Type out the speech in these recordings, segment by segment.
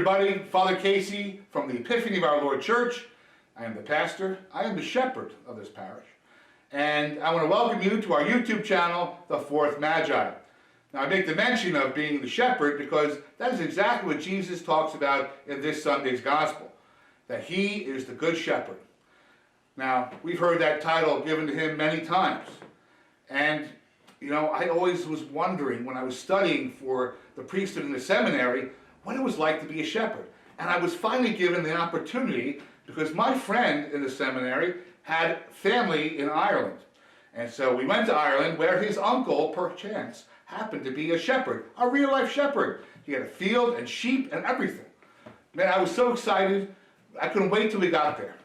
everybody. Father Casey from the Epiphany of Our Lord Church. I am the pastor. I am the shepherd of this parish. And I want to welcome you to our YouTube channel, The Fourth Magi. Now I make the mention of being the shepherd because that is exactly what Jesus talks about in this Sunday's Gospel. That He is the Good Shepherd. Now, we've heard that title given to Him many times. And, I always was wondering when I was studying for the priesthood in the seminary, what it was like to be a shepherd. And I was finally given the opportunity because my friend in the seminary had family in Ireland. And so we went to Ireland where his uncle, perchance, happened to be a shepherd, a real-life shepherd. He had a field and sheep and everything. Man, I was so excited. I couldn't wait till we got there.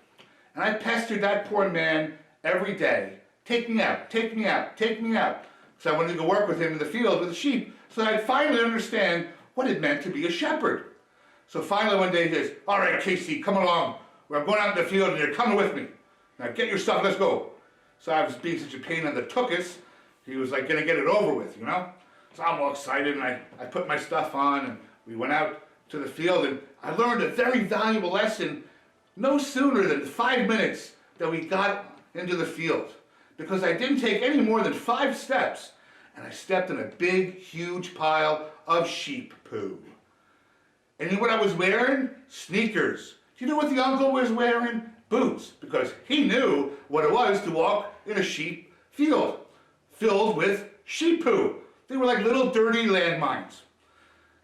And I pestered that poor man every day. Take me out, take me out, take me out. So I wanted to go work with him in the field with the sheep so that I'd finally understand what it meant to be a shepherd. So finally one day he says, "All right, Casey, come along. I'm going out in the field and you're coming with me. Now get your stuff, let's go." So I was being such a pain in the tuchus, he was like going to get it over with, So I'm all excited and I put my stuff on and we went out to the field and I learned a very valuable lesson no sooner than 5 minutes that we got into the field. Because I didn't take any more than 5 steps and I stepped in a big, huge pile of sheep poo. And you know what I was wearing? Sneakers. Do you know what the uncle was wearing? Boots. Because he knew what it was to walk in a sheep field filled with sheep poo. They were like little dirty landmines.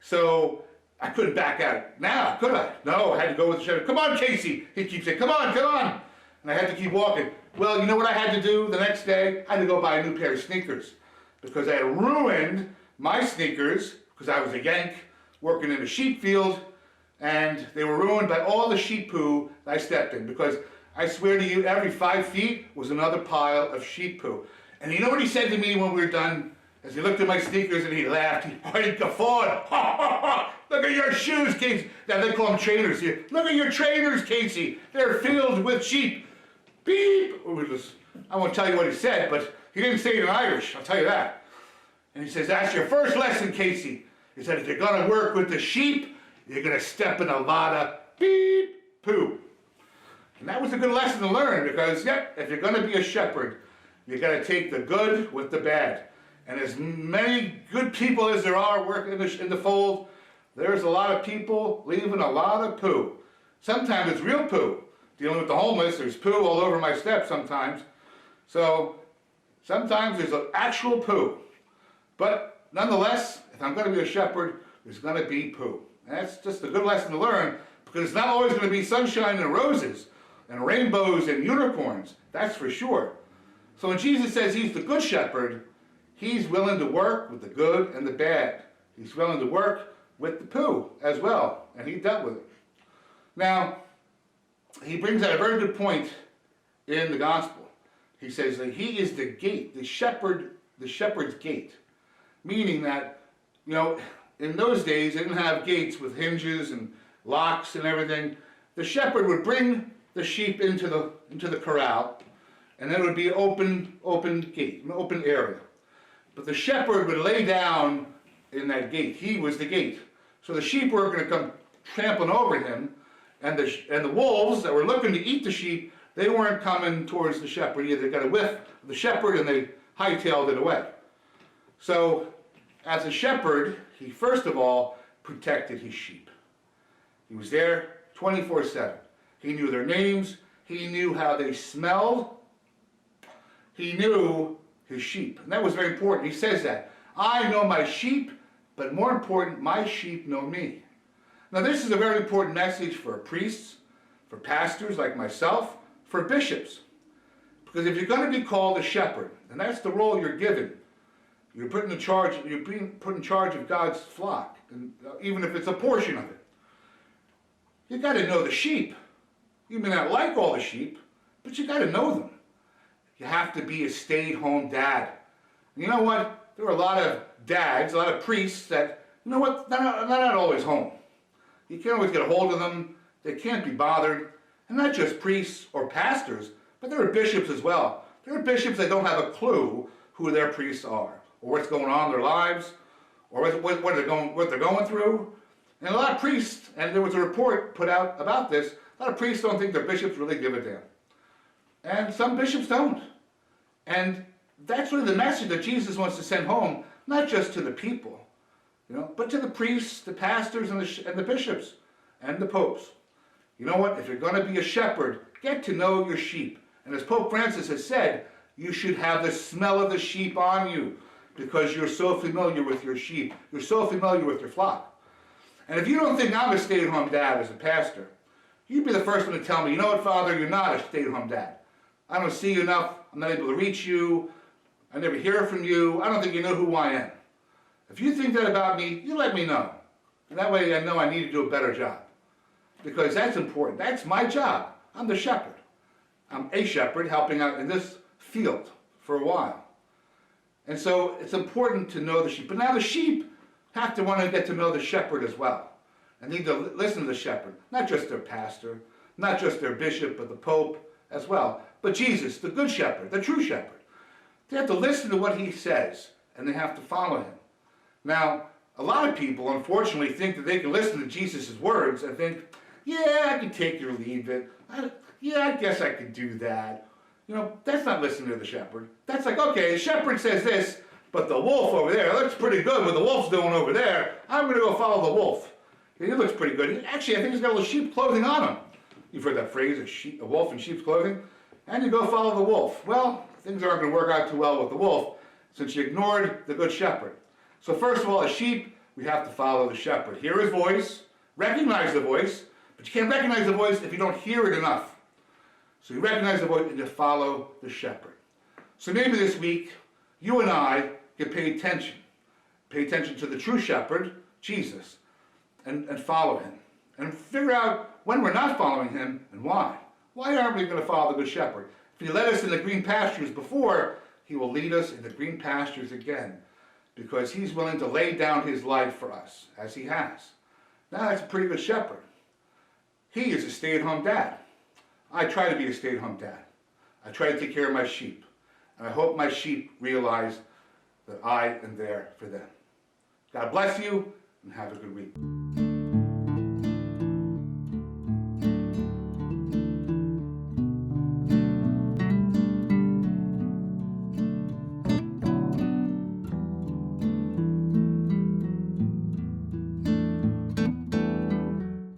So I couldn't back out now, could I? No, I had to go with the shepherd. "Come on, Casey." He keeps saying, "Come on, come on." And I had to keep walking. Well, you know what I had to do the next day? I had to go buy a new pair of sneakers. Because I had ruined my sneakers, because I was a Yank working in a sheep field, and they were ruined by all the sheep poo I stepped in. Because I swear to you, every 5 feet was another pile of sheep poo. And you know what he said to me when we were done? As he looked at my sneakers and he laughed, he guffawed. "Ha ha ha! Look at your shoes, Casey." Now they call them trainers here. "Look at your trainers, Casey. They're filled with sheep." Beep! I won't tell you what he said, but he didn't say it in Irish, I'll tell you that. And he says, "That's your first lesson, Casey." He said, "If you're going to work with the sheep, you're going to step in a lot of beep poo." And that was a good lesson to learn because, if you're going to be a shepherd, you got to take the good with the bad. And as many good people as there are working in the fold, there's a lot of people leaving a lot of poo. Sometimes it's real poo. Dealing with the homeless, there's poo all over my steps sometimes. So sometimes there's an actual poo. But nonetheless, if I'm going to be a shepherd, there's going to be poo. And that's just a good lesson to learn because it's not always going to be sunshine and roses and rainbows and unicorns. That's for sure. So when Jesus says He's the good shepherd, He's willing to work with the good and the bad. He's willing to work with the poo as well. And He dealt with it. Now, He brings out a very good point in the Gospel. He says that He is the gate, the shepherd's gate. Meaning that, in those days they didn't have gates with hinges and locks and everything. The shepherd would bring the sheep into the corral, and then it would be an open gate, an open area. But the shepherd would lay down in that gate. He was the gate. So the sheep were going to come trampling over him, and the wolves that were looking to eat the sheep, they weren't coming towards the shepherd either. They got a whiff of the shepherd and they hightailed it away. So as a shepherd, he first of all protected his sheep. He was there 24/7. He knew their names. He knew how they smelled. He knew his sheep. And that was very important. He says that. "I know my sheep, but more important, my sheep know me." Now this is a very important message for priests, for pastors like myself, for bishops. Because if you're going to be called a shepherd, and that's the role you're given, you're being put in charge of God's flock, and even if it's a portion of it. You got to know the sheep. You may not like all the sheep, but you got to know them. You have to be a stay-at-home dad. And you know what? There are a lot of dads, a lot of priests that, they're not always home. You can't always get a hold of them. They can't be bothered. And not just priests or pastors, but there are bishops as well. There are bishops that don't have a clue who their priests are, or what's going on in their lives, or what they're going through. And a lot of priests, and there was a report put out about this, a lot of priests don't think their bishops really give a damn. And some bishops don't. And that's really the message that Jesus wants to send home, not just to the people, but to the priests, the pastors, and the bishops, and the popes. You know what? If you're going to be a shepherd, get to know your sheep. And as Pope Francis has said, you should have the smell of the sheep on you because you're so familiar with your sheep. You're so familiar with your flock. And if you don't think I'm a stay-at-home dad as a pastor, you'd be the first one to tell me, you know what, Father, you're not a stay-at-home dad. I don't see you enough. I'm not able to reach you. I never hear from you. I don't think you know who I am. If you think that about me, you let me know. And that way I know I need to do a better job. Because that's important. That's my job. I'm the shepherd. I'm a shepherd helping out in this field for a while. And so it's important to know the sheep. But now the sheep have to want to get to know the shepherd as well. And need to listen to the shepherd. Not just their pastor, not just their bishop, but the pope as well. But Jesus, the good shepherd, the true shepherd. They have to listen to what he says, and they have to follow him. Now, a lot of people, unfortunately, think that they can listen to Jesus' words and think, yeah, I can take it or leave it. I guess I could do that. That's not listening to the shepherd. That's like, okay, the shepherd says this, but the wolf over there looks pretty good what the wolf's doing over there. I'm going to go follow the wolf. He looks pretty good. Actually, I think he's got a little sheep clothing on him. You've heard that phrase, a wolf in sheep's clothing? And you go follow the wolf. Well, things aren't going to work out too well with the wolf since you ignored the good shepherd. So first of all, as sheep, we have to follow the shepherd. Hear his voice, recognize the voice, but you can't recognize the voice if you don't hear it enough. So you recognize the voice and you follow the shepherd. So maybe this week, you and I can pay attention. Pay attention to the true shepherd, Jesus, and follow him. And figure out when we're not following him and why. Why aren't we going to follow the good shepherd? If he led us in the green pastures before, he will lead us in the green pastures again. Because he's willing to lay down his life for us, as he has. Now that's a pretty good shepherd. He is a stay-at-home dad. I try to be a stay-at-home dad. I try to take care of my sheep. And I hope my sheep realize that I am there for them. God bless you, and have a good week.